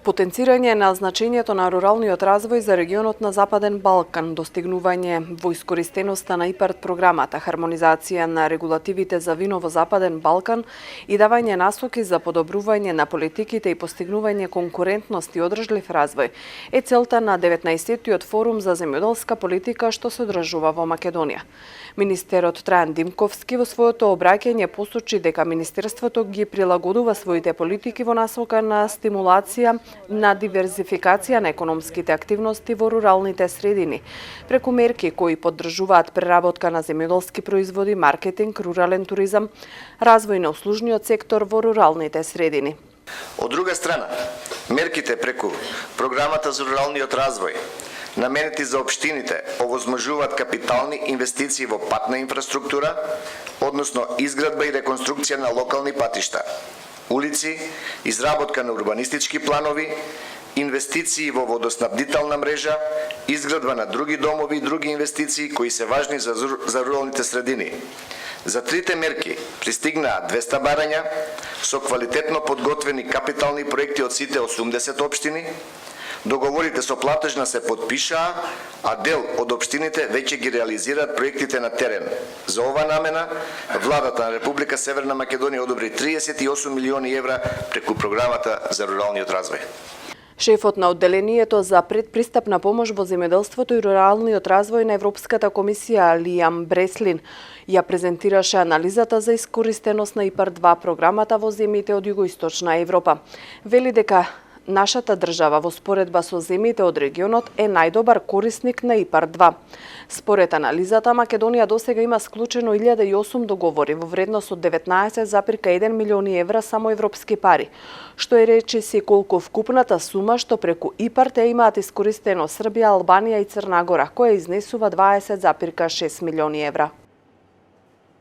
Потенцирање на значењето на руралниот развој за регионот на Западен Балкан, достигнување во искористеноста на ИПАРД програмата, хармонизација на регулативите за вино во Западен Балкан и давање насоки за подобрување на политиките и постигнување конкурентност и одржлив развој е целта на 19-тиот форум за земјоделска политика што се одржува во Македонија. Министерот Трајан Димковски во своето обраќање посочи дека Министерството ги прилагодува своите политики во насока на стимулација на диверзификација на економските активности во руралните средини, преку мерки кои поддржуваат преработка на земјоделски производи, маркетинг, рурален туризам, развој на услужниот сектор во руралните средини. Од друга страна, мерките преку програмата за руралниот развој наменети за општините овозможуваат капитални инвестиции во патна инфраструктура, односно изградба и реконструкција на локални патишта, улици, изработка на урбанистички планови, инвестиции во водоснабдителна мрежа, изградба на други домови и други инвестиции кои се важни за руралните средини. За трите мерки пристигнаа 200 барања со квалитетно подготвени капитални проекти од сите 80 општини. Договорите со платежна се подпишаа, а дел од општините веќе ги реализираат проектите на терен. За ова намена, владата на Република Северна Македонија одобри 38 милиони евра преку програмата за руралниот развој. Шефот на одделението за предпристапна помош во земјоделството и руралниот развој на Европската комисија Лиам Бреслин ја презентираше анализата за искористеност на ИПАРД-2 програмата во земјите од југоисточна Европа. Вели дека нашата држава во споредба со земјите од регионот е најдобар корисник на ИПАРД-2. Според анализата, Македонија досега има склучено 1008 договори во вредност од 19,1 милиони евра само европски пари, што е речиси колку вкупната сума што преку ИПАРД имаат искористено Србија, Албанија и Црна Гора, која изнесува 20,6 милиони евра.